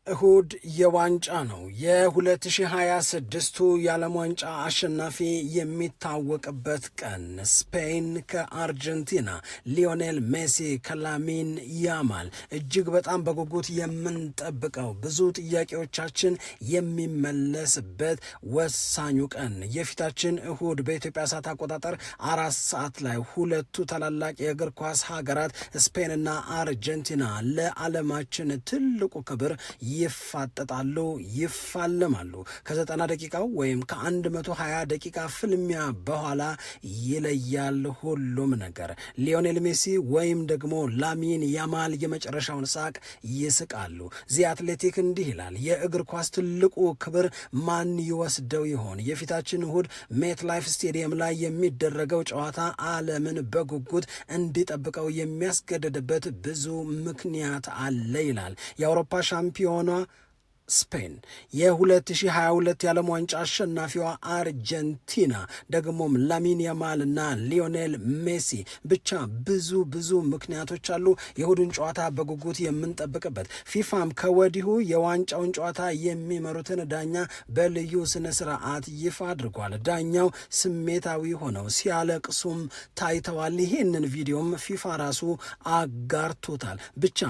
እሁድ የዋንጫ ነው። የ2026ቱ የዓለም ዋንጫ አሸናፊ የሚታወቅበት ቀን። ስፔን ከአርጀንቲና፣ ሊዮኔል ሜሲ ከላሚን ያማል። እጅግ በጣም በጉጉት የምንጠብቀው ብዙ ጥያቄዎቻችን የሚመለስበት ወሳኙ ቀን የፊታችን እሁድ በኢትዮጵያ ሰዓት አቆጣጠር 4 ሰዓት ላይ ሁለቱ ታላላቅ የእግር ኳስ ሀገራት ስፔንና አርጀንቲና ለዓለማችን ትልቁ ክብር ይፋጠጣሉ፣ ይፋለማሉ። ከ90 ደቂቃው ወይም ከ120 ደቂቃ ፍልሚያ በኋላ ይለያል ሁሉም ነገር። ሊዮኔል ሜሲ ወይም ደግሞ ላሚን ያማል የመጨረሻውን ሳቅ ይስቃሉ። ዚ አትሌቲክ እንዲህ ይላል፣ የእግር ኳስ ትልቁ ክብር ማን ይወስደው ይሆን? የፊታችን እሁድ ሜት ላይፍ ስቴዲየም ላይ የሚደረገው ጨዋታ ዓለምን በጉጉት እንዲጠብቀው የሚያስገድድበት ብዙ ምክንያት አለ ይላል። የአውሮፓ ሻምፒዮኗ ስፔን፣ የ2022 የዓለም ዋንጫ አሸናፊዋ አርጀንቲና፣ ደግሞም ላሚን ያማል እና ሊዮኔል ሜሲ። ብቻ ብዙ ምክንያቶች አሉ የእሁዱን ጨዋታ በጉጉት የምንጠብቅበት። ፊፋም ከወዲሁ የዋንጫውን ጨዋታ የሚመሩትን ዳኛ በልዩ ስነ ስርዓት ይፋ አድርጓል። ዳኛው ስሜታዊ ሆነው ሲያለቅሱም ታይተዋል። ይህንን ቪዲዮም ፊፋ ራሱ አጋርቶታል። ብቻ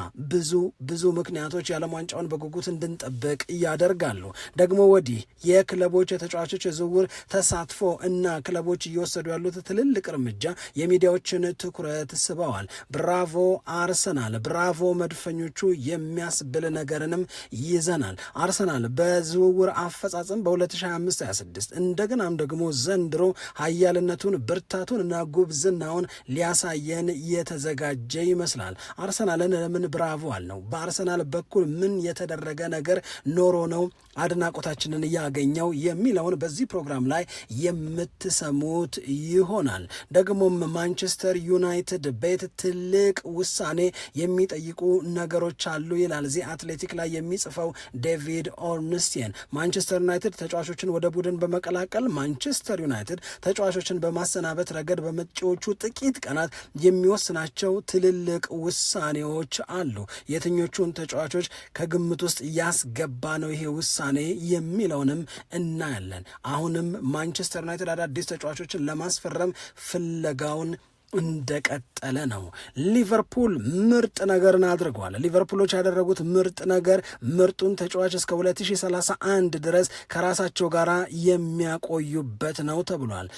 ብዙ ምክንያቶች የዓለም ዋንጫውን በጉጉት እንድንጠብቅ ያደርጋሉ። ደግሞ ወዲህ የክለቦች የተጫዋቾች የዝውውር ተሳትፎ እና ክለቦች እየወሰዱ ያሉት ትልልቅ እርምጃ የሚዲያዎችን ትኩረት ስበዋል። ብራቮ አርሰናል፣ ብራቮ መድፈኞቹ የሚያስብል ነገርንም ይዘናል። አርሰናል በዝውውር አፈጻጸም በ2025/26 እንደገናም ደግሞ ዘንድሮ ኃያልነቱን ብርታቱን እና ጉብዝናውን ሊያሳየን የተዘጋጀ ይመስላል። አርሰናልን ለምን ብራቮ አልነው? በአርሰናል በኩል ምን የተደረገ ነገር ኖሮ ነው አድናቆታችንን ያገኘው የሚለውን በዚህ ፕሮግራም ላይ የምትሰሙት ይሆናል። ደግሞም ማንቸስተር ዩናይትድ ቤት ትልቅ ውሳኔ የሚጠይቁ ነገሮች አሉ ይላል ዚ አትሌቲክ ላይ የሚጽፈው ዴቪድ ኦርንስቲን። ማንቸስተር ዩናይትድ ተጫዋቾችን ወደ ቡድን በመቀላቀል ማንቸስተር ዩናይትድ ተጫዋቾችን በማሰናበት ረገድ በመጪዎቹ ጥቂት ቀናት የሚወስናቸው ትልልቅ ውሳኔዎች አሉ። የትኞቹን ተጫዋቾች ከግምት ውስጥ ያስገባ ነው ይሄ ውሳኔ የሚለውንም እናያለን። አሁንም ማንቸስተር ዩናይትድ አዳዲስ ተጫዋቾችን ለማስፈረም ፍለጋውን እንደቀጠለ ነው። ሊቨርፑል ምርጥ ነገርን አድርገዋል። ሊቨርፑሎች ያደረጉት ምርጥ ነገር ምርጡን ተጫዋች እስከ 2031 ድረስ ከራሳቸው ጋር የሚያቆዩበት ነው ተብሏል።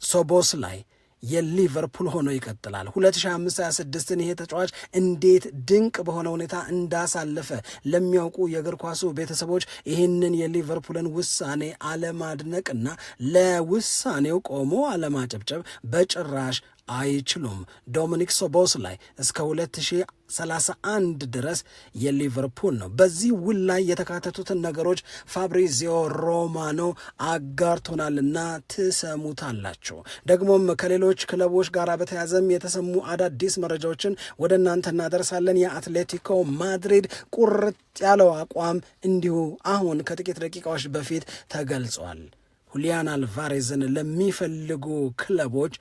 ሶቦስ ላይ የሊቨርፑል ሆኖ ይቀጥላል። 2025/26ን ይሄ ተጫዋች እንዴት ድንቅ በሆነ ሁኔታ እንዳሳለፈ ለሚያውቁ የእግር ኳሱ ቤተሰቦች ይህንን የሊቨርፑልን ውሳኔ አለማድነቅና ለውሳኔው ቆሞ አለማጨብጨብ በጭራሽ አይችሉም። ዶሚኒክ ሶቦስ ላይ እስከ 2031 ድረስ የሊቨርፑል ነው። በዚህ ውል ላይ የተካተቱትን ነገሮች ፋብሪዚዮ ሮማኖ አጋርቶናልና ትሰሙታላችሁ። ደግሞም ከሌሎች ክለቦች ጋር በተያዘም የተሰሙ አዳዲስ መረጃዎችን ወደ እናንተ እናደርሳለን። የአትሌቲኮ ማድሪድ ቁርጥ ያለው አቋም እንዲሁ አሁን ከጥቂት ደቂቃዎች በፊት ተገልጿል። ሁሊያን አልቫሬዝን ለሚፈልጉ ክለቦች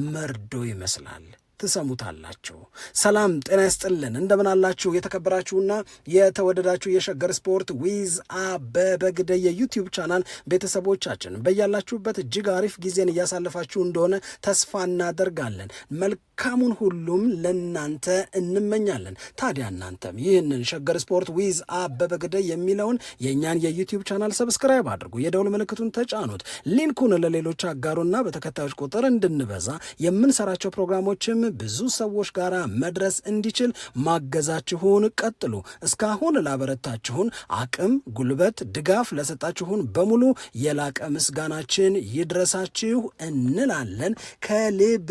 መርዶ ይመስላል። ትሰሙታላችሁ። ሰላም ጤና ይስጥልን፣ እንደምን አላችሁ የተከበራችሁና የተወደዳችሁ የሸገር ስፖርት ዊዝ አበበ ግደይ የዩቲዩብ ቻናል ቤተሰቦቻችን በያላችሁበት እጅግ አሪፍ ጊዜን እያሳለፋችሁ እንደሆነ ተስፋ እናደርጋለን። መልካሙን ሁሉም ለናንተ እንመኛለን። ታዲያ እናንተም ይህንን ሸገር ስፖርት ዊዝ አበበ ግደይ የሚለውን የእኛን የዩቲዩብ ቻናል ሰብስክራይብ አድርጉ፣ የደውል ምልክቱን ተጫኑት፣ ሊንኩን ለሌሎች አጋሩና በተከታዮች ቁጥር እንድንበዛ የምንሰራቸው ፕሮግራሞችም ብዙ ሰዎች ጋር መድረስ እንዲችል ማገዛችሁን ቀጥሉ። እስካሁን ላበረታችሁን አቅም፣ ጉልበት፣ ድጋፍ ለሰጣችሁን በሙሉ የላቀ ምስጋናችን ይድረሳችሁ እንላለን።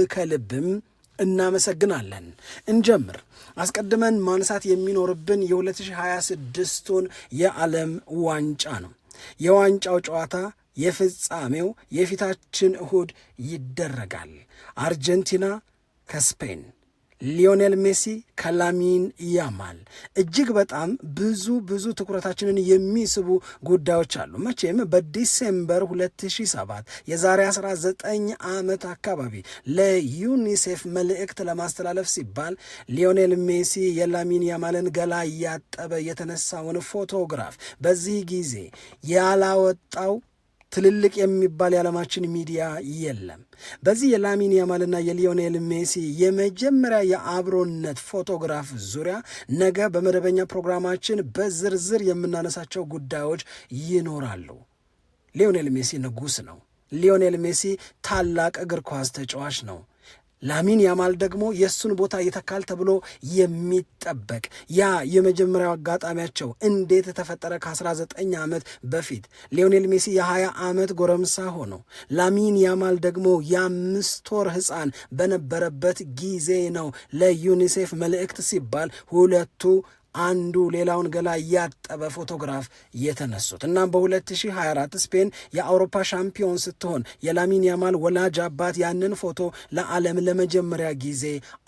ከልብም እናመሰግናለን። እንጀምር። አስቀድመን ማንሳት የሚኖርብን የ2026ቱን የዓለም ዋንጫ ነው። የዋንጫው ጨዋታ የፍጻሜው የፊታችን እሁድ ይደረጋል። አርጀንቲና ከስፔን፣ ሊዮኔል ሜሲ ከላሚን ያማል እጅግ በጣም ብዙ ትኩረታችንን የሚስቡ ጉዳዮች አሉ። መቼም በዲሴምበር 2007 የዛሬ 19 ዓመት አካባቢ ለዩኒሴፍ መልእክት ለማስተላለፍ ሲባል ሊዮኔል ሜሲ የላሚን ያማልን ገላ እያጠበ የተነሳውን ፎቶግራፍ በዚህ ጊዜ ያላወጣው ትልልቅ የሚባል የዓለማችን ሚዲያ የለም። በዚህ የላሚን ያማልና የሊዮኔል ሜሲ የመጀመሪያ የአብሮነት ፎቶግራፍ ዙሪያ ነገ በመደበኛ ፕሮግራማችን በዝርዝር የምናነሳቸው ጉዳዮች ይኖራሉ። ሊዮኔል ሜሲ ንጉሥ ነው። ሊዮኔል ሜሲ ታላቅ እግር ኳስ ተጫዋች ነው። ላሚን ያማል ደግሞ የእሱን ቦታ ይተካል ተብሎ የሚጠበቅ ያ የመጀመሪያው አጋጣሚያቸው እንዴት ተፈጠረ? ከ19 ዓመት በፊት ሊዮኔል ሜሲ የ20 ዓመት ጎረምሳ ሆኖ ላሚን ያማል ደግሞ የ5 ወር ሕፃን በነበረበት ጊዜ ነው ለዩኒሴፍ መልእክት ሲባል ሁለቱ አንዱ ሌላውን ገላ ያጠበ ፎቶግራፍ የተነሱት። እናም በ2024 ስፔን የአውሮፓ ሻምፒዮን ስትሆን የላሚን ያማል ወላጅ አባት ያንን ፎቶ ለዓለም ለመጀመሪያ ጊዜ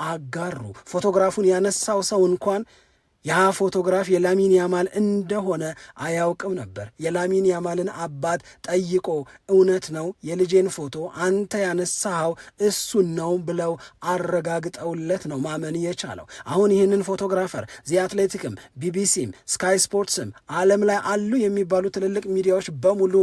አጋሩ። ፎቶግራፉን ያነሳው ሰው እንኳን ያ ፎቶግራፍ የላሚን ያማል እንደሆነ አያውቅም ነበር። የላሚን ያማልን አባት ጠይቆ እውነት ነው የልጄን ፎቶ አንተ ያነሳኸው እሱን ነው ብለው አረጋግጠውለት ነው ማመን የቻለው። አሁን ይህንን ፎቶግራፈር ዚ አትሌቲክም፣ ቢቢሲም፣ ስካይ ስፖርትስም ዓለም ላይ አሉ የሚባሉ ትልልቅ ሚዲያዎች በሙሉ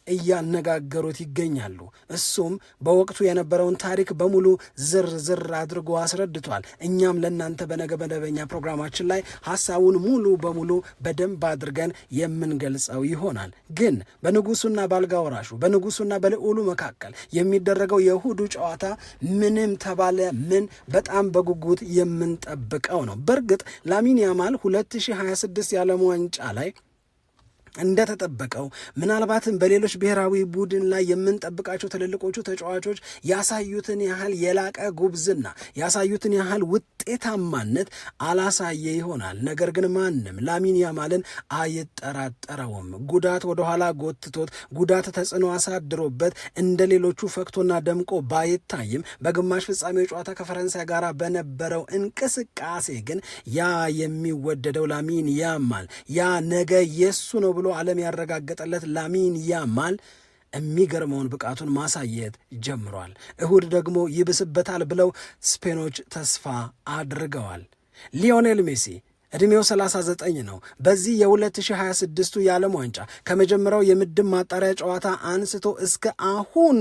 እያነጋገሩት ይገኛሉ። እሱም በወቅቱ የነበረውን ታሪክ በሙሉ ዝርዝር አድርጎ አስረድቷል። እኛም ለእናንተ በነገ መደበኛ ፕሮግራማችን ላይ ሐሳቡን ሙሉ በሙሉ በደንብ አድርገን የምንገልጸው ይሆናል። ግን በንጉሱና ባልጋ ወራሹ በንጉሱና በልዑሉ መካከል የሚደረገው የእሁዱ ጨዋታ ምንም ተባለ ምን በጣም በጉጉት የምንጠብቀው ነው። በእርግጥ ላሚን ያማል 2026 የዓለም ዋንጫ ላይ እንደተጠበቀው ምናልባትም በሌሎች ብሔራዊ ቡድን ላይ የምንጠብቃቸው ትልልቆቹ ተጫዋቾች ያሳዩትን ያህል የላቀ ጉብዝና ያሳዩትን ያህል ውጤታማነት አላሳየ ይሆናል። ነገር ግን ማንም ላሚን ያማልን አይጠራጠረውም። ጉዳት ወደኋላ ጎትቶት ጉዳት ተጽዕኖ አሳድሮበት እንደ ሌሎቹ ፈክቶና ደምቆ ባይታይም በግማሽ ፍጻሜው ጨዋታ ከፈረንሳይ ጋር በነበረው እንቅስቃሴ ግን ያ የሚወደደው ላሚን ያማል ያ ነገ የሱ ነው ብሎ ዓለም ያረጋገጠለት ላሚን ያማል የሚገርመውን ብቃቱን ማሳየት ጀምሯል። እሁድ ደግሞ ይብስበታል ብለው ስፔኖች ተስፋ አድርገዋል። ሊዮኔል ሜሲ ዕድሜው 39 ነው። በዚህ የ2026ቱ የዓለም ዋንጫ ከመጀመሪያው የምድብ ማጣሪያ ጨዋታ አንስቶ እስከ አሁኑ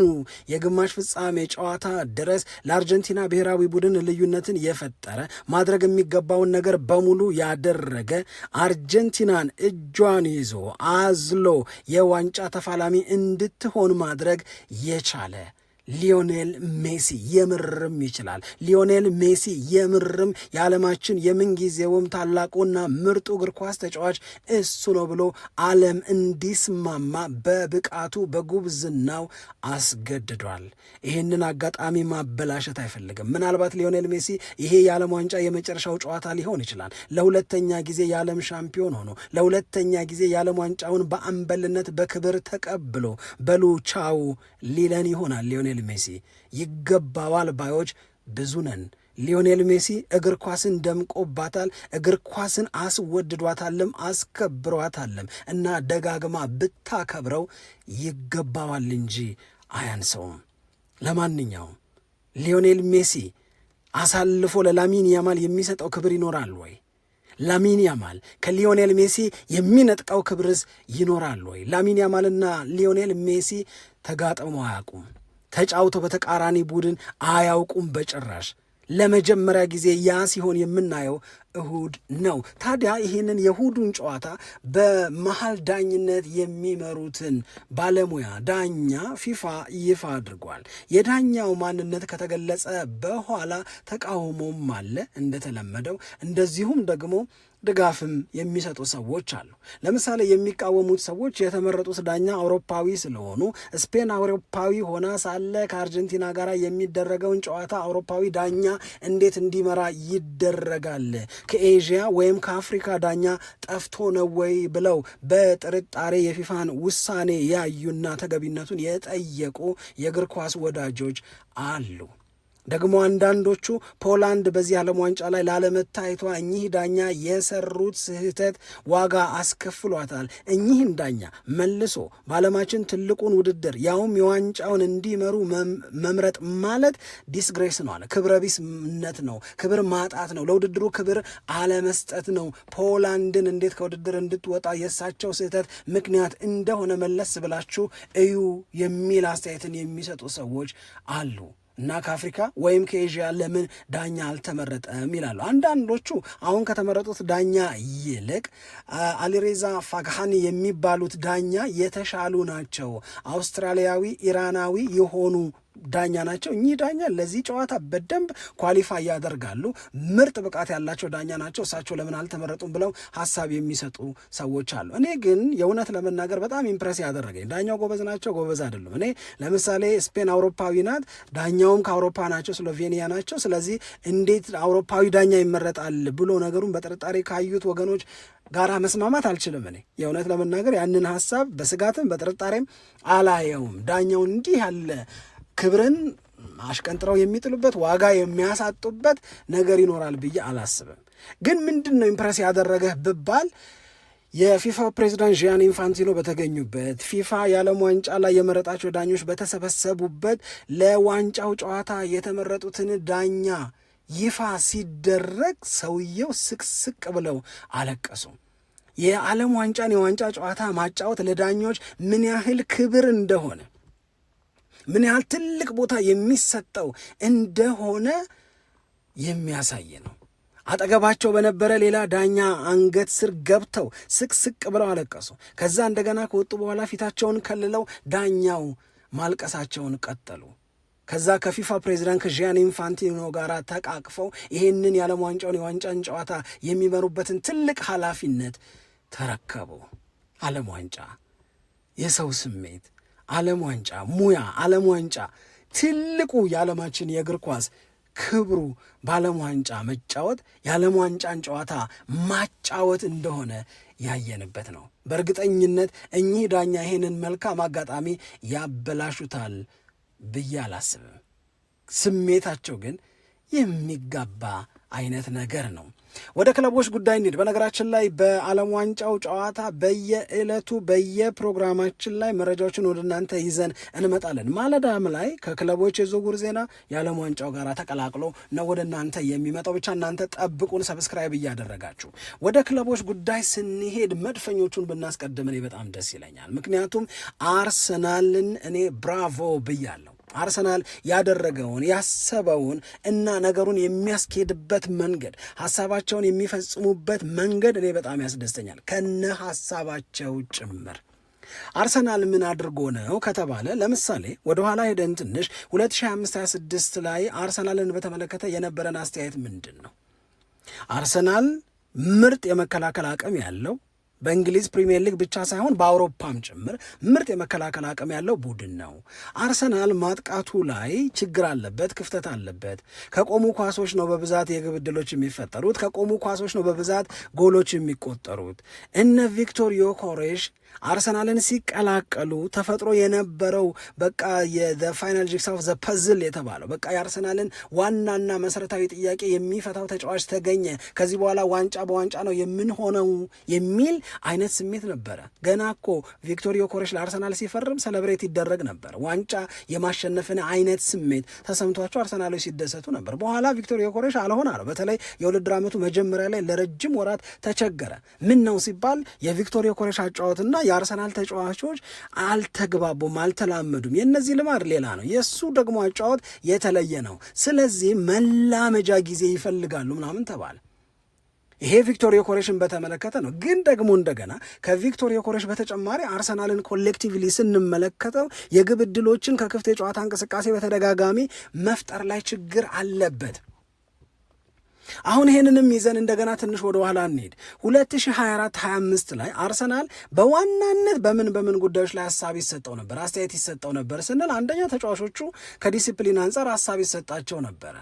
የግማሽ ፍጻሜ ጨዋታ ድረስ ለአርጀንቲና ብሔራዊ ቡድን ልዩነትን የፈጠረ ማድረግ የሚገባውን ነገር በሙሉ ያደረገ አርጀንቲናን እጇን ይዞ አዝሎ የዋንጫ ተፋላሚ እንድትሆን ማድረግ የቻለ ሊዮኔል ሜሲ የምርም ይችላል። ሊዮኔል ሜሲ የምርም የዓለማችን የምንጊዜውም ታላቁና ምርጡ እግር ኳስ ተጫዋች እሱ ነው ብሎ ዓለም እንዲስማማ በብቃቱ በጉብዝናው አስገድዷል። ይህንን አጋጣሚ ማበላሸት አይፈልግም። ምናልባት ሊዮኔል ሜሲ ይሄ የዓለም ዋንጫ የመጨረሻው ጨዋታ ሊሆን ይችላል። ለሁለተኛ ጊዜ የዓለም ሻምፒዮን ሆኖ ለሁለተኛ ጊዜ የዓለም ዋንጫውን በአምበልነት በክብር ተቀብሎ በሉ ቻው ሊለን ይሆናል። ሊዮኔል ሜሲ ይገባዋል ባዮች ብዙ ነን። ሊዮኔል ሜሲ እግር ኳስን ደምቆባታል፣ እግር ኳስን አስወድዷታልም አስከብሯታልም እና ደጋግማ ብታከብረው ይገባዋል እንጂ አያንሰውም። ለማንኛውም ሊዮኔል ሜሲ አሳልፎ ለላሚን ያማል የሚሰጠው ክብር ይኖራል ወይ? ላሚን ያማል ከሊዮኔል ሜሲ የሚነጥቀው ክብርስ ይኖራል ወይ? ላሚን ያማልና ሊዮኔል ሜሲ ተጋጥመው አያውቁም። ተጫውተው በተቃራኒ ቡድን አያውቁም በጭራሽ። ለመጀመሪያ ጊዜ ያ ሲሆን የምናየው እሁድ ነው። ታዲያ ይህንን የእሁዱን ጨዋታ በመሃል ዳኝነት የሚመሩትን ባለሙያ ዳኛ ፊፋ ይፋ አድርጓል። የዳኛው ማንነት ከተገለጸ በኋላ ተቃውሞም አለ እንደተለመደው፣ እንደዚሁም ደግሞ ድጋፍም የሚሰጡ ሰዎች አሉ። ለምሳሌ የሚቃወሙት ሰዎች የተመረጡት ዳኛ አውሮፓዊ ስለሆኑ ስፔን አውሮፓዊ ሆና ሳለ ከአርጀንቲና ጋር የሚደረገውን ጨዋታ አውሮፓዊ ዳኛ እንዴት እንዲመራ ይደረጋል? ከኤዥያ ወይም ከአፍሪካ ዳኛ ጠፍቶ ነው ወይ ብለው በጥርጣሬ የፊፋን ውሳኔ ያዩና ተገቢነቱን የጠየቁ የእግር ኳስ ወዳጆች አሉ። ደግሞ አንዳንዶቹ ፖላንድ በዚህ ዓለም ዋንጫ ላይ ላለመታየቷ እኚህ ዳኛ የሰሩት ስህተት ዋጋ አስከፍሏታል። እኚህን ዳኛ መልሶ በዓለማችን ትልቁን ውድድር ያውም የዋንጫውን እንዲመሩ መምረጥ ማለት ዲስግሬስ ነው አለ። ክብረ ቢስነት ነው፣ ክብር ማጣት ነው፣ ለውድድሩ ክብር አለመስጠት ነው። ፖላንድን እንዴት ከውድድር እንድትወጣ የእሳቸው ስህተት ምክንያት እንደሆነ መለስ ብላችሁ እዩ የሚል አስተያየትን የሚሰጡ ሰዎች አሉ። እና ከአፍሪካ ወይም ከኤዥያ ለምን ዳኛ አልተመረጠም ይላሉ። አንዳንዶቹ አሁን ከተመረጡት ዳኛ ይልቅ አሊሬዛ ፋግሃኒ የሚባሉት ዳኛ የተሻሉ ናቸው፣ አውስትራሊያዊ ኢራናዊ የሆኑ ዳኛ ናቸው። እኚህ ዳኛ ለዚህ ጨዋታ በደንብ ኳሊፋይ ያደርጋሉ፣ ምርጥ ብቃት ያላቸው ዳኛ ናቸው፣ እሳቸው ለምን አልተመረጡም ብለው ሀሳብ የሚሰጡ ሰዎች አሉ። እኔ ግን የእውነት ለመናገር በጣም ኢምፕሬስ ያደረገኝ ዳኛው ጎበዝ ናቸው ጎበዝ አይደሉም። እኔ ለምሳሌ ስፔን አውሮፓዊ ናት፣ ዳኛውም ከአውሮፓ ናቸው፣ ስሎቬኒያ ናቸው። ስለዚህ እንዴት አውሮፓዊ ዳኛ ይመረጣል ብሎ ነገሩን በጥርጣሬ ካዩት ወገኖች ጋራ መስማማት አልችልም። እኔ የእውነት ለመናገር ያንን ሀሳብ በስጋትም በጥርጣሬም አላየውም። ዳኛው እንዲህ ያለ ክብርን አሽቀንጥረው የሚጥሉበት ዋጋ የሚያሳጡበት ነገር ይኖራል ብዬ አላስብም። ግን ምንድን ነው ኢምፕረስ ያደረገህ ብባል የፊፋው ፕሬዚዳንት ጂያኒ ኢንፋንቲኖ በተገኙበት ፊፋ የዓለም ዋንጫ ላይ የመረጣቸው ዳኞች በተሰበሰቡበት ለዋንጫው ጨዋታ የተመረጡትን ዳኛ ይፋ ሲደረግ ሰውየው ስቅስቅ ብለው አለቀሱ። የዓለም ዋንጫን የዋንጫ ጨዋታ ማጫወት ለዳኞች ምን ያህል ክብር እንደሆነ፣ ምን ያህል ትልቅ ቦታ የሚሰጠው እንደሆነ የሚያሳይ ነው። አጠገባቸው በነበረ ሌላ ዳኛ አንገት ስር ገብተው ስቅስቅ ብለው አለቀሱ። ከዛ እንደገና ከወጡ በኋላ ፊታቸውን ከልለው ዳኛው ማልቀሳቸውን ቀጠሉ። ከዛ ከፊፋ ፕሬዚዳንት ከጂያኒ ኢንፋንቲኖ ጋር ተቃቅፈው ይህንን የዓለም ዋንጫውን የዋንጫን ጨዋታ የሚመሩበትን ትልቅ ኃላፊነት ተረከቡ። ዓለም ዋንጫ የሰው ስሜት፣ ዓለም ዋንጫ ሙያ፣ ዓለም ዋንጫ ትልቁ የዓለማችን የእግር ኳስ ክብሩ በዓለም ዋንጫ መጫወት የዓለም ዋንጫን ጨዋታ ማጫወት እንደሆነ ያየንበት ነው። በእርግጠኝነት እኚህ ዳኛ ይህንን መልካም አጋጣሚ ያበላሹታል ብዬ አላስብም። ስሜታቸው ግን የሚጋባ አይነት ነገር ነው። ወደ ክለቦች ጉዳይ እንሂድ። በነገራችን ላይ በዓለም ዋንጫው ጨዋታ በየዕለቱ በየፕሮግራማችን ላይ መረጃዎችን ወደ እናንተ ይዘን እንመጣለን። ማለዳም ላይ ከክለቦች የዝውውር ዜና የዓለም ዋንጫው ጋር ተቀላቅሎ ነው ወደ እናንተ የሚመጣው። ብቻ እናንተ ጠብቁን ሰብስክራይብ እያደረጋችሁ። ወደ ክለቦች ጉዳይ ስንሄድ መድፈኞቹን ብናስቀድም እኔ በጣም ደስ ይለኛል። ምክንያቱም አርሰናልን እኔ ብራቮ ብያለሁ። አርሰናል ያደረገውን ያሰበውን እና ነገሩን የሚያስኬድበት መንገድ፣ ሐሳባቸውን የሚፈጽሙበት መንገድ እኔ በጣም ያስደስተኛል፣ ከነ ሐሳባቸው ጭምር። አርሰናል ምን አድርጎ ነው ከተባለ ለምሳሌ ወደ ኋላ ሄደን ትንሽ 2025-26 ላይ አርሰናልን በተመለከተ የነበረን አስተያየት ምንድን ነው? አርሰናል ምርጥ የመከላከል አቅም ያለው በእንግሊዝ ፕሪሚየር ሊግ ብቻ ሳይሆን በአውሮፓም ጭምር ምርጥ የመከላከል አቅም ያለው ቡድን ነው። አርሰናል ማጥቃቱ ላይ ችግር አለበት፣ ክፍተት አለበት። ከቆሙ ኳሶች ነው በብዛት የግብ ዕድሎች የሚፈጠሩት፣ ከቆሙ ኳሶች ነው በብዛት ጎሎች የሚቆጠሩት። እነ ቪክቶር ዮኬሬሽ አርሰናልን ሲቀላቀሉ ተፈጥሮ የነበረው በቃ የፋይናል ጂግስ ኦፍ ዘ ፐዝል የተባለው በቃ የአርሰናልን ዋናና መሰረታዊ ጥያቄ የሚፈታው ተጫዋች ተገኘ፣ ከዚህ በኋላ ዋንጫ በዋንጫ ነው የምንሆነው የሚል አይነት ስሜት ነበረ። ገና እኮ ቪክቶር ዮኬሬሽ ለአርሰናል ሲፈርም ሰለብሬት ይደረግ ነበር። ዋንጫ የማሸነፍን አይነት ስሜት ተሰምቷቸው አርሰናሎች ሲደሰቱ ነበር። በኋላ ቪክቶር ዮኬሬሽ አልሆን አለው። በተለይ የውድድር ዓመቱ መጀመሪያ ላይ ለረጅም ወራት ተቸገረ። ምን ነው ሲባል የቪክቶር ዮኬሬሽ አጫወትና የአርሰናል ተጫዋቾች አልተግባቡም፣ አልተላመዱም። የእነዚህ ልማድ ሌላ ነው፣ የእሱ ደግሞ አጫወት የተለየ ነው። ስለዚህ መላመጃ ጊዜ ይፈልጋሉ ምናምን ተባለ። ይሄ ቪክቶር ዮኬሬሽን በተመለከተ ነው። ግን ደግሞ እንደገና ከቪክቶር ዮኬሬሽ በተጨማሪ አርሰናልን ኮሌክቲቭሊ ስንመለከተው የግብ ዕድሎችን ከክፍት የጨዋታ እንቅስቃሴ በተደጋጋሚ መፍጠር ላይ ችግር አለበት። አሁን ይሄንንም ይዘን እንደገና ትንሽ ወደ ኋላ እንሄድ። 2024-25 ላይ አርሰናል በዋናነት በምን ጉዳዮች ላይ ሀሳብ ይሰጠው ነበር፣ አስተያየት ይሰጠው ነበር ስንል አንደኛ ተጫዋቾቹ ከዲሲፕሊን አንጻር ሀሳብ ይሰጣቸው ነበረ።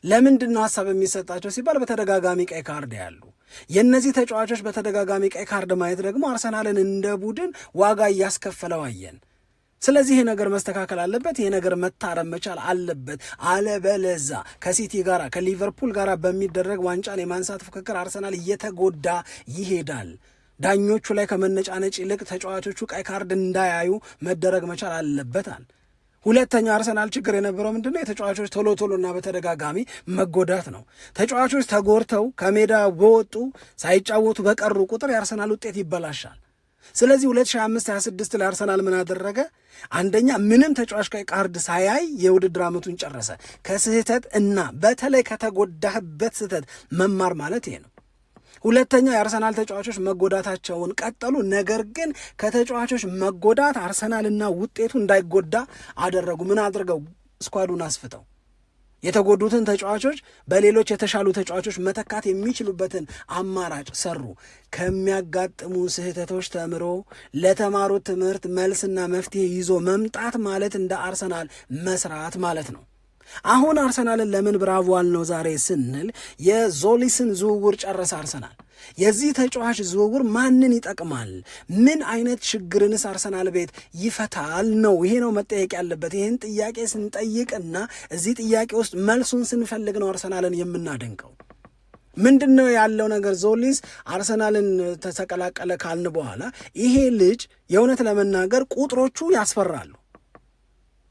ለምንድን ነው ሀሳብ የሚሰጣቸው ሲባል በተደጋጋሚ ቀይ ካርድ ያሉ የእነዚህ ተጫዋቾች በተደጋጋሚ ቀይ ካርድ ማየት ደግሞ አርሰናልን እንደ ቡድን ዋጋ እያስከፈለው አየን። ስለዚህ ይሄ ነገር መስተካከል አለበት፣ ይሄ ነገር መታረም መቻል አለበት። አለበለዛ ከሲቲ ጋራ ከሊቨርፑል ጋራ በሚደረግ ዋንጫን የማንሳት ፍክክር አርሰናል እየተጎዳ ይሄዳል። ዳኞቹ ላይ ከመነጫነጭ ይልቅ ተጫዋቾቹ ቀይ ካርድ እንዳያዩ መደረግ መቻል አለበታል። ሁለተኛው አርሰናል ችግር የነበረው ምንድነው? የተጫዋቾች ቶሎና በተደጋጋሚ መጎዳት ነው። ተጫዋቾች ተጎድተው ከሜዳ በወጡ ሳይጫወቱ በቀሩ ቁጥር የአርሰናል ውጤት ይበላሻል። ስለዚህ 2025-26 ላይ አርሰናል ምን አደረገ? አንደኛ ምንም ተጫዋች ቀይ ካርድ ሳያይ የውድድር ዓመቱን ጨረሰ። ከስህተት እና በተለይ ከተጎዳህበት ስህተት መማር ማለት ይሄ ነው። ሁለተኛ የአርሰናል ተጫዋቾች መጎዳታቸውን ቀጠሉ። ነገር ግን ከተጫዋቾች መጎዳት አርሰናልና ውጤቱ እንዳይጎዳ አደረጉ። ምን አድርገው? ስኳዱን አስፍተው የተጎዱትን ተጫዋቾች በሌሎች የተሻሉ ተጫዋቾች መተካት የሚችሉበትን አማራጭ ሰሩ። ከሚያጋጥሙ ስህተቶች ተምሮ ለተማሩት ትምህርት መልስና መፍትሄ ይዞ መምጣት ማለት እንደ አርሰናል መስራት ማለት ነው። አሁን አርሰናልን ለምን ብራቮ አልነው ዛሬ ስንል የዞሊስን ዝውውር ጨረሰ አርሰናል። የዚህ ተጫዋች ዝውውር ማንን ይጠቅማል? ምን አይነት ችግርንስ አርሰናል ቤት ይፈታል ነው። ይሄ ነው መጠየቅ ያለበት። ይህን ጥያቄ ስንጠይቅና እዚህ ጥያቄ ውስጥ መልሱን ስንፈልግ ነው አርሰናልን የምናደንቀው። ምንድን ነው ያለው ነገር? ዞሊስ አርሰናልን ተቀላቀለ ካልን በኋላ ይሄ ልጅ የእውነት ለመናገር ቁጥሮቹ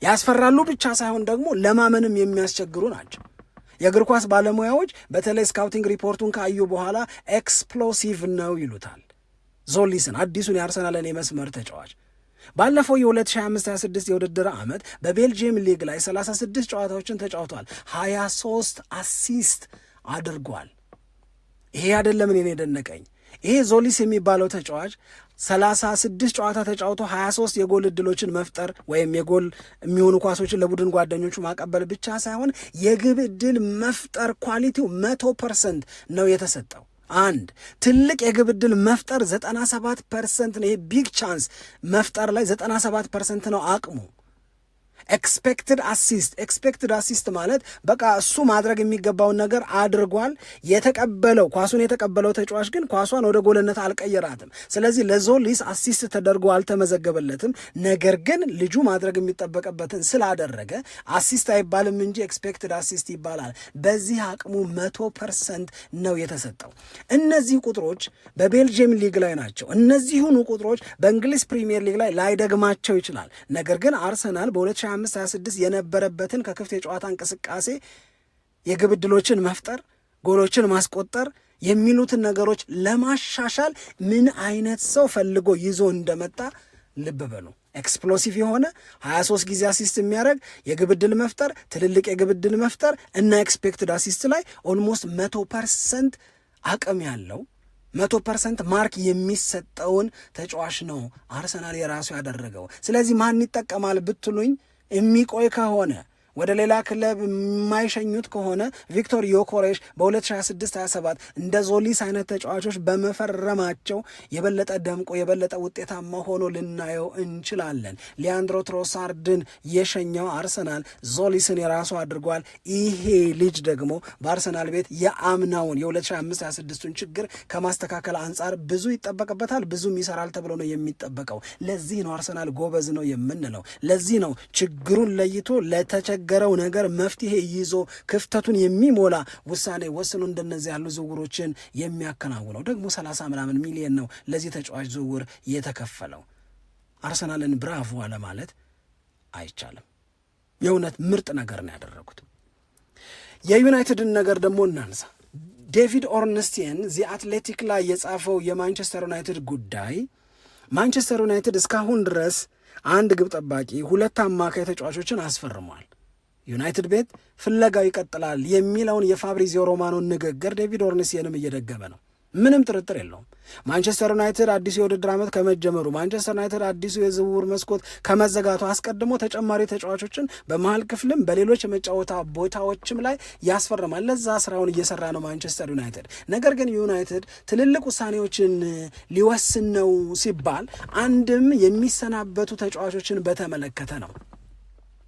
ያስፈራሉ ብቻ ሳይሆን ደግሞ ለማመንም የሚያስቸግሩ ናቸው። የእግር ኳስ ባለሙያዎች በተለይ ስካውቲንግ ሪፖርቱን ካዩ በኋላ ኤክስፕሎሲቭ ነው ይሉታል ዞሊስን፣ አዲሱን የአርሰናልን የመስመር ተጫዋች። ባለፈው የ2025-26 የውድድር ዓመት በቤልጅየም ሊግ ላይ 36 ጨዋታዎችን ተጫውቷል፣ 23 አሲስት አድርጓል። ይሄ አይደለም እኔን የደነቀኝ፣ ይሄ ዞሊስ የሚባለው ተጫዋች 36 ጨዋታ ተጫውቶ 23 የጎል ዕድሎችን መፍጠር ወይም የጎል የሚሆኑ ኳሶችን ለቡድን ጓደኞቹ ማቀበል ብቻ ሳይሆን የግብ ዕድል መፍጠር ኳሊቲው 100% ነው የተሰጠው። አንድ ትልቅ የግብ ዕድል መፍጠር 97% ነው። ይሄ ቢግ ቻንስ መፍጠር ላይ 97% ነው አቅሙ። ኤክስፔክትድ አሲስት ማለት በቃ እሱ ማድረግ የሚገባውን ነገር አድርጓል። ኳሱን የተቀበለው ተጫዋች ግን ኳሷን ወደ ጎልነት አልቀየራትም። ስለዚህ ለዞሊስ አሲስት ተደርጎ አልተመዘገበለትም። ነገር ግን ልጁ ማድረግ የሚጠበቅበትን ስላደረገ አሲስት አይባልም እንጂ ኤክስፔክትድ አሲስት ይባላል። በዚህ አቅሙ 100% ነው የተሰጠው። እነዚህ ቁጥሮች በቤልጅየም ሊግ ላይ ናቸው። እነዚሁኑ ቁጥሮች በእንግሊዝ ፕሪሚየር ሊግ ላይ ላይደግማቸው ይችላል። ነገር ግን አርሰናል በ2025-26 የነበረበትን ከክፍት የጨዋታ እንቅስቃሴ የግብ ዕድሎችን መፍጠር፣ ጎሎችን ማስቆጠር የሚሉትን ነገሮች ለማሻሻል ምን አይነት ሰው ፈልጎ ይዞ እንደመጣ ልብ በሉ። ኤክስፕሎሲቭ የሆነ 23 ጊዜ አሲስት የሚያደርግ የግብ ዕድል መፍጠር፣ ትልልቅ የግብ ዕድል መፍጠር እና ኤክስፔክትድ አሲስት ላይ ኦልሞስት 100% አቅም ያለው 100% ማርክ የሚሰጠውን ተጫዋች ነው አርሰናል የራሱ ያደረገው። ስለዚህ ማን ይጠቀማል ብትሉኝ የሚቆይ ከሆነ ወደ ሌላ ክለብ የማይሸኙት ከሆነ ቪክቶር ዮኬሬሽ በ2026-27 እንደ ዞሊስ አይነት ተጫዋቾች በመፈረማቸው የበለጠ ደምቆ የበለጠ ውጤታማ ሆኖ ልናየው እንችላለን። ሊያንድሮ ትሮሳርድን የሸኘው አርሰናል ዞሊስን የራሱ አድርጓል። ይሄ ልጅ ደግሞ በአርሰናል ቤት የአምናውን የ2025-26ቱን ችግር ከማስተካከል አንጻር ብዙ ይጠበቅበታል፣ ብዙም ይሰራል ተብሎ ነው የሚጠበቀው። ለዚህ ነው አርሰናል ጎበዝ ነው የምንለው። ለዚህ ነው ችግሩን ለይቶ ገረው ነገር መፍትሄ ይዞ ክፍተቱን የሚሞላ ውሳኔ ወስኖ እንደነዚህ ያሉ ዝውውሮችን የሚያከናውነው። ደግሞ 30 ምናምን ሚሊዮን ነው ለዚህ ተጫዋች ዝውውር የተከፈለው። አርሰናልን ብራቮ አለ ማለት አይቻልም። የእውነት ምርጥ ነገር ነው ያደረጉት። የዩናይትድን ነገር ደግሞ እናንሳ። ዴቪድ ኦርንስቲን ዚ አትሌቲክ ላይ የጻፈው የማንቸስተር ዩናይትድ ጉዳይ ማንቸስተር ዩናይትድ እስካሁን ድረስ አንድ ግብ ጠባቂ፣ 2 አማካይ ተጫዋቾችን አስፈርሟል። ዩናይትድ ቤት ፍለጋው ይቀጥላል የሚለውን የፋብሪዚዮ ሮማኖን ንግግር ዴቪድ ኦርንስቲንም እየደገመ ነው። ምንም ጥርጥር የለውም። ማንቸስተር ዩናይትድ አዲሱ የውድድር ዓመት ከመጀመሩ፣ ማንቸስተር ዩናይትድ አዲሱ የዝውውር መስኮት ከመዘጋቱ አስቀድሞ ተጨማሪ ተጫዋቾችን በመሃል ክፍልም በሌሎች የመጫወታ ቦታዎችም ላይ ያስፈርማል። ለዛ ስራውን እየሰራ ነው ማንቸስተር ዩናይትድ። ነገር ግን ዩናይትድ ትልልቅ ውሳኔዎችን ሊወስን ነው ሲባል አንድም የሚሰናበቱ ተጫዋቾችን በተመለከተ ነው፣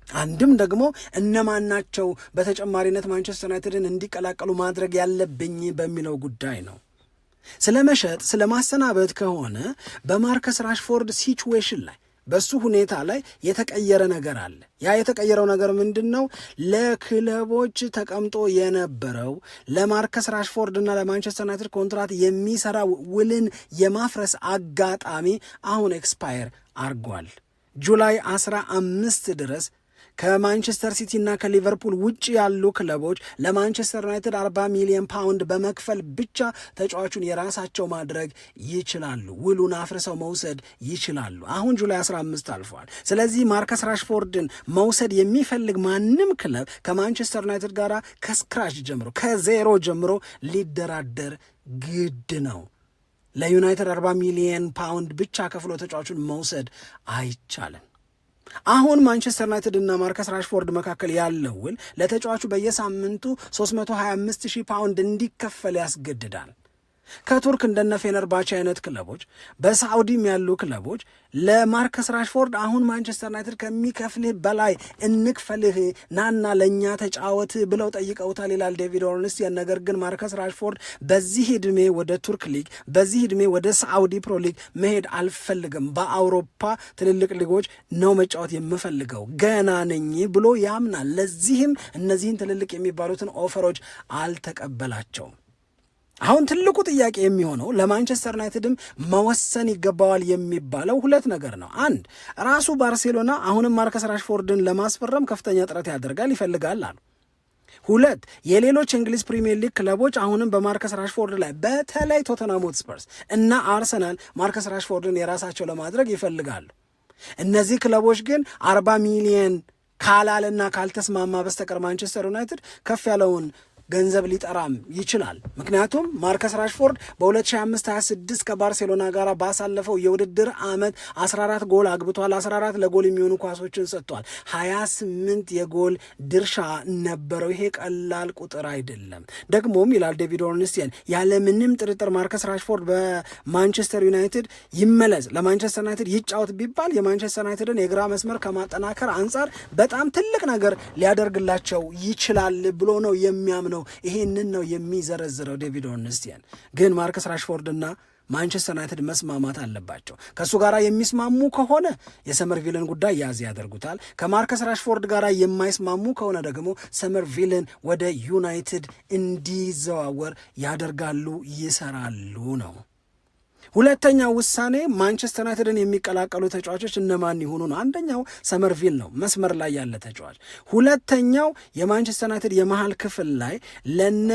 አንድም ደግሞ እነማናቸው በተጨማሪነት ማንቸስተር ዩናይትድን እንዲቀላቀሉ ማድረግ ያለብኝ በሚለው ጉዳይ ነው። ስለ መሸጥ ስለ ማሰናበት ከሆነ በማርከስ ራሽፎርድ ሲቹዌሽን ላይ በሱ ሁኔታ ላይ የተቀየረ ነገር አለ። ያ የተቀየረው ነገር ምንድን ነው? ለክለቦች ተቀምጦ የነበረው ለማርከስ ራሽፎርድ እና ለማንቸስተር ዩናይትድ ኮንትራት የሚሰራ ውልን የማፍረስ አጋጣሚ አሁን ኤክስፓየር አርጓል። ጁላይ 15 ድረስ ከማንቸስተር ሲቲ እና ከሊቨርፑል ውጭ ያሉ ክለቦች ለማንቸስተር ዩናይትድ 40 ሚሊዮን ፓውንድ በመክፈል ብቻ ተጫዋቹን የራሳቸው ማድረግ ይችላሉ። ውሉን አፍርሰው መውሰድ ይችላሉ። አሁን ጁላይ 15 አልፏል። ስለዚህ ማርከስ ራሽፎርድን መውሰድ የሚፈልግ ማንም ክለብ ከማንቸስተር ዩናይትድ ጋር ከስክራች ጀምሮ ከዜሮ ጀምሮ ሊደራደር ግድ ነው። ለዩናይትድ 40 ሚሊዮን ፓውንድ ብቻ ከፍሎ ተጫዋቹን መውሰድ አይቻልም። አሁን ማንቸስተር ዩናይትድ እና ማርከስ ራሽፎርድ መካከል ያለው ውል ለተጫዋቹ በየሳምንቱ 325,000 ፓውንድ እንዲከፈል ያስገድዳል። ከቱርክ እንደነ ፌነርባቼ አይነት ክለቦች፣ በሳዑዲም ያሉ ክለቦች ለማርከስ ራሽፎርድ አሁን ማንቸስተር ዩናይትድ ከሚከፍልህ በላይ እንክፈልህ፣ ናና ለእኛ ተጫወት ብለው ጠይቀውታል ይላል ዴቪድ ኦርንስቲን። ነገር ግን ማርከስ ራሽፎርድ በዚህ ዕድሜ ወደ ቱርክ ሊግ፣ በዚህ ዕድሜ ወደ ሳዑዲ ፕሮ ሊግ መሄድ አልፈልግም፣ በአውሮፓ ትልልቅ ሊጎች ነው መጫወት የምፈልገው፣ ገና ነኝ ብሎ ያምናል። ለዚህም እነዚህን ትልልቅ የሚባሉትን ኦፈሮች አልተቀበላቸውም። አሁን ትልቁ ጥያቄ የሚሆነው ለማንቸስተር ዩናይትድም መወሰን ይገባዋል የሚባለው ሁለት ነገር ነው። አንድ፣ ራሱ ባርሴሎና አሁንም ማርከስ ራሽፎርድን ለማስፈረም ከፍተኛ ጥረት ያደርጋል፣ ይፈልጋል አሉ። ሁለት፣ የሌሎች እንግሊዝ ፕሪሚየር ሊግ ክለቦች አሁንም በማርከስ ራሽፎርድ ላይ በተለይ ቶተንሃም ሆትስፐርስ እና አርሰናል ማርከስ ራሽፎርድን የራሳቸው ለማድረግ ይፈልጋሉ። እነዚህ ክለቦች ግን 40 ሚሊየን ካላልና ካልተስማማ በስተቀር ማንቸስተር ዩናይትድ ከፍ ያለውን ገንዘብ ሊጠራም ይችላል። ምክንያቱም ማርከስ ራሽፎርድ በ2025-26 ከባርሴሎና ጋር ባሳለፈው የውድድር ዓመት 14 ጎል አግብቷል። 14 ለጎል የሚሆኑ ኳሶችን ሰጥቷል። 28 የጎል ድርሻ ነበረው። ይሄ ቀላል ቁጥር አይደለም። ደግሞም ይላል ዴቪድ ኦርንስቲን ያለምንም ጥርጥር ማርከስ ራሽፎርድ በማንቸስተር ዩናይትድ ይመለስ፣ ለማንቸስተር ዩናይትድ ይጫወት ቢባል የማንቸስተር ዩናይትድን የግራ መስመር ከማጠናከር አንጻር በጣም ትልቅ ነገር ሊያደርግላቸው ይችላል ብሎ ነው የሚያምነው። ይሄንን ነው የሚዘረዝረው ዴቪድ ኦርንስቲን። ግን ማርከስ ራሽፎርድና ማንቸስተር ዩናይትድ መስማማት አለባቸው። ከእሱ ጋር የሚስማሙ ከሆነ የሰመርቪልን ጉዳይ ያዝ ያደርጉታል። ከማርከስ ራሽፎርድ ጋር የማይስማሙ ከሆነ ደግሞ ሰመርቪልን ወደ ዩናይትድ እንዲዘዋወር ያደርጋሉ፣ ይሰራሉ ነው። ሁለተኛው ውሳኔ ማንቸስተር ዩናይትድን የሚቀላቀሉ ተጫዋቾች እነማን ይሆኑ ነው። አንደኛው ሰመርቪል ነው፣ መስመር ላይ ያለ ተጫዋች። ሁለተኛው የማንቸስተር ዩናይትድ የመሃል ክፍል ላይ ለነ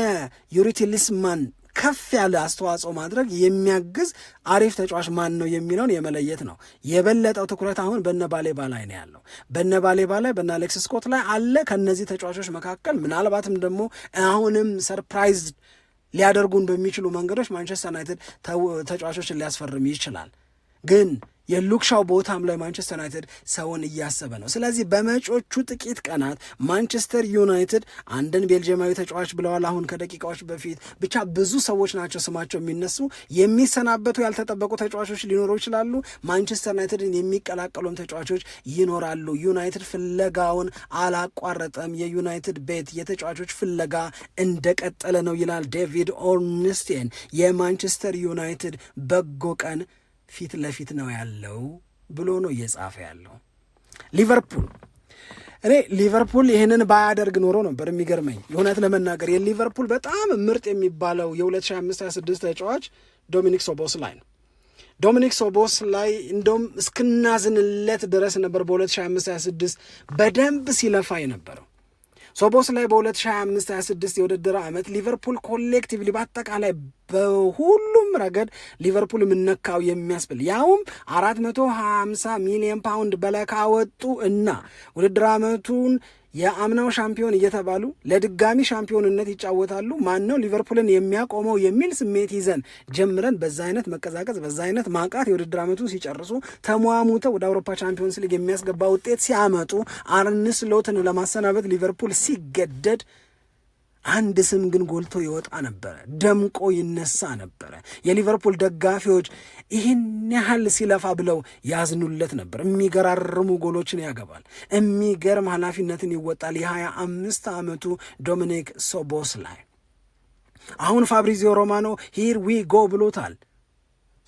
ዩሪ ቲሊስማን ከፍ ያለ አስተዋጽኦ ማድረግ የሚያግዝ አሪፍ ተጫዋች ማን ነው የሚለውን የመለየት ነው። የበለጠው ትኩረት አሁን በነ ባሌባ ላይ ነው ያለው። በነ ባሌባ ላይ፣ በነ አሌክስ ስኮት ላይ አለ። ከነዚህ ተጫዋቾች መካከል ምናልባትም ደግሞ አሁንም ሰርፕራይዝ ሊያደርጉን በሚችሉ መንገዶች ማንቸስተር ዩናይትድ ተጫዋቾችን ሊያስፈርም ይችላል። ግን የሉክሻው ቦታም ላይ ማንቸስተር ዩናይትድ ሰውን እያሰበ ነው። ስለዚህ በመጪዎቹ ጥቂት ቀናት ማንቸስተር ዩናይትድ አንድን ቤልጅየማዊ ተጫዋች ብለዋል አሁን ከደቂቃዎች በፊት። ብቻ ብዙ ሰዎች ናቸው ስማቸው የሚነሱ። የሚሰናበቱ ያልተጠበቁ ተጫዋቾች ሊኖሩ ይችላሉ። ማንቸስተር ዩናይትድን የሚቀላቀሉም ተጫዋቾች ይኖራሉ። ዩናይትድ ፍለጋውን አላቋረጠም። የዩናይትድ ቤት የተጫዋቾች ፍለጋ እንደቀጠለ ነው ይላል ዴቪድ ኦርንስቲን። የማንቸስተር ዩናይትድ በጎ ቀን ፊት ለፊት ነው ያለው ብሎ ነው እየጻፈ ያለው። ሊቨርፑል ይህንን ባያደርግ ኖሮ ነበር የሚገርመኝ። የእውነት ለመናገር የሊቨርፑል በጣም ምርጥ የሚባለው የ2025-26 ተጫዋች ዶሚኒክ ሶቦስላይ ነው። ዶሚኒክ ሶቦስላይ እንደውም እስክናዝንለት ድረስ ነበር በ2025-26 በደንብ ሲለፋ የነበረው። ሶቦስላይ በ2025-26 የውድድር ዓመት ሊቨርፑል ኮሌክቲቭሊ በአጠቃላይ በሁሉም ረገድ ሊቨርፑል የምነካው የሚያስብል ያውም 450 ሚሊዮን ፓውንድ በላይ ካወጡ እና ውድድር ዓመቱን የአምናው ሻምፒዮን እየተባሉ ለድጋሚ ሻምፒዮንነት ይጫወታሉ። ማን ነው ሊቨርፑልን የሚያቆመው የሚል ስሜት ይዘን ጀምረን በዛ አይነት መቀዛቀዝ፣ በዛ አይነት ማቃት የውድድር ዓመቱ ሲጨርሱ ተሟሙተው ወደ አውሮፓ ቻምፒዮንስ ሊግ የሚያስገባ ውጤት ሲያመጡ አርነ ስሎትን ለማሰናበት ሊቨርፑል ሲገደድ አንድ ስም ግን ጎልቶ ይወጣ ነበረ፣ ደምቆ ይነሳ ነበረ። የሊቨርፑል ደጋፊዎች ይህን ያህል ሲለፋ ብለው ያዝኑለት ነበር። የሚገራርሙ ጎሎችን ያገባል፣ የሚገርም ኃላፊነትን ይወጣል። የ25 ዓመቱ ዶሚኒክ ሶቦስላይ አሁን ፋብሪዚዮ ሮማኖ ሂር ዊ ጎ ብሎታል።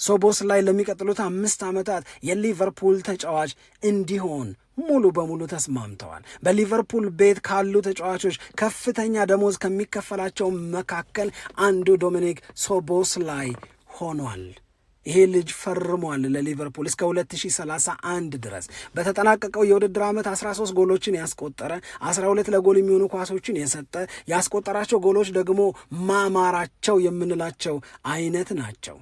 ሶቦስ ላይ ለሚቀጥሉት 5 ዓመታት የሊቨርፑል ተጫዋች እንዲሆን ሙሉ በሙሉ ተስማምተዋል። በሊቨርፑል ቤት ካሉ ተጫዋቾች ከፍተኛ ደሞዝ ከሚከፈላቸው መካከል አንዱ ዶሚኒክ ሶቦስ ላይ ሆኗል። ይሄ ልጅ ፈርሟል ለሊቨርፑል እስከ 2031 ድረስ በተጠናቀቀው የውድድር ዓመት 13 ጎሎችን ያስቆጠረ 12 ለጎል የሚሆኑ ኳሶችን የሰጠ ያስቆጠራቸው ጎሎች ደግሞ ማማራቸው የምንላቸው አይነት ናቸው።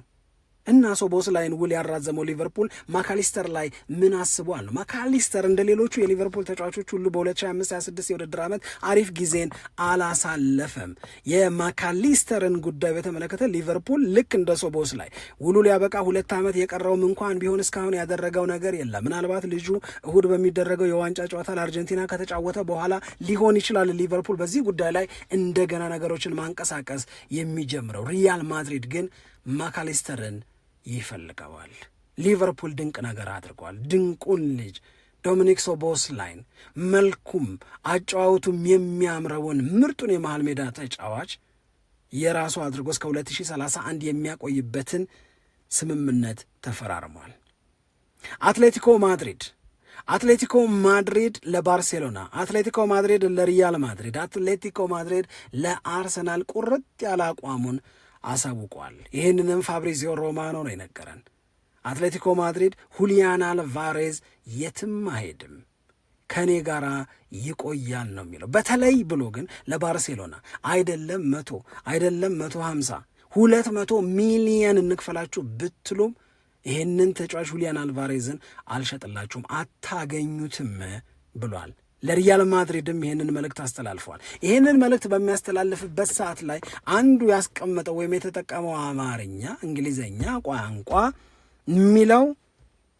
እና ሶቦስ ላይን ውል ያራዘመው ሊቨርፑል ማካሊስተር ላይ ምን አስቧል? ማካሊስተር እንደ ሌሎቹ የሊቨርፑል ተጫዋቾች ሁሉ በ2025/26 የውድድር ዓመት አሪፍ ጊዜን አላሳለፈም። የማካሊስተርን ጉዳይ በተመለከተ ሊቨርፑል ልክ እንደ ሶቦስ ላይ ውሉ ሊያበቃ 2 ዓመት የቀረውም እንኳን ቢሆን እስካሁን ያደረገው ነገር የለም። ምናልባት ልጁ እሁድ በሚደረገው የዋንጫ ጨዋታ ለአርጀንቲና ከተጫወተ በኋላ ሊሆን ይችላል ሊቨርፑል በዚህ ጉዳይ ላይ እንደገና ነገሮችን ማንቀሳቀስ የሚጀምረው። ሪያል ማድሪድ ግን ማካሊስተርን ይፈልገዋል። ሊቨርፑል ድንቅ ነገር አድርጓል። ድንቁን ልጅ ዶሚኒክ ሶቦስላይን መልኩም አጨዋወቱም የሚያምረውን ምርጡን የመሃል ሜዳ ተጫዋች የራሱ አድርጎ እስከ 2031 የሚያቆይበትን ስምምነት ተፈራርሟል። አትሌቲኮ ማድሪድ ለባርሴሎና፣ አትሌቲኮ ማድሪድ ለሪያል ማድሪድ፣ አትሌቲኮ ማድሪድ ለአርሰናል ቁርጥ ያለ አቋሙን አሳውቋል። ይህንንም ፋብሪዚዮ ሮማኖ ነው የነገረን። አትሌቲኮ ማድሪድ ሁሊያን አልቫሬዝ የትም አይሄድም ከኔ ጋር ይቆያል ነው የሚለው። በተለይ ብሎ ግን ለባርሴሎና አይደለም 150 200 ሚሊየን እንክፈላችሁ ብትሉም ይህንን ተጫዋች ሁሊያን አልቫሬዝን አልሸጥላችሁም፣ አታገኙትም ብሏል። ለሪያል ማድሪድም ይህንን መልእክት አስተላልፏል። ይህንን መልእክት በሚያስተላልፍበት ሰዓት ላይ አንዱ ያስቀመጠው ወይም የተጠቀመው አማርኛ እንግሊዘኛ ቋንቋ የሚለው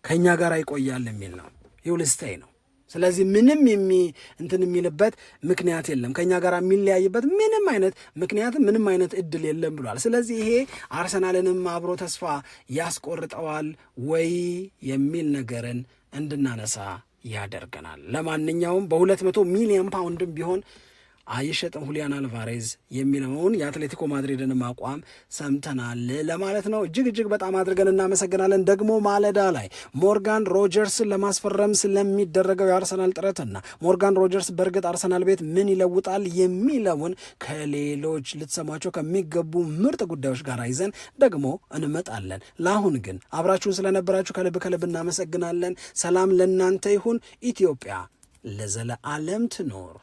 ከእኛ ጋር ይቆያል የሚል ነው። ይውልስታይ ነው። ስለዚህ ምንም የሚልበት ምክንያት የለም፣ ከእኛ ጋር የሚለያይበት ምንም አይነት ምክንያትም ምንም አይነት እድል የለም ብሏል። ስለዚህ ይሄ አርሰናልንም አብሮ ተስፋ ያስቆርጠዋል ወይ የሚል ነገርን እንድናነሳ ያደርገናል። ለማንኛውም በ200 ሚሊዮን ፓውንድም ቢሆን አይሸጥም ሁሊያን አልቫሬዝ የሚለውን የአትሌቲኮ ማድሪድንም አቋም ሰምተናል ለማለት ነው። እጅግ በጣም አድርገን እናመሰግናለን። ደግሞ ማለዳ ላይ ሞርጋን ሮጀርስን ለማስፈረም ስለሚደረገው የአርሰናል ጥረትና ሞርጋን ሮጀርስ በእርግጥ አርሰናል ቤት ምን ይለውጣል የሚለውን ከሌሎች ልትሰሟቸው ከሚገቡ ምርጥ ጉዳዮች ጋር ይዘን ደግሞ እንመጣለን። ለአሁን ግን አብራችሁን ስለነበራችሁ ከልብ እናመሰግናለን። ሰላም ለእናንተ ይሁን። ኢትዮጵያ ለዘለዓለም ትኖር።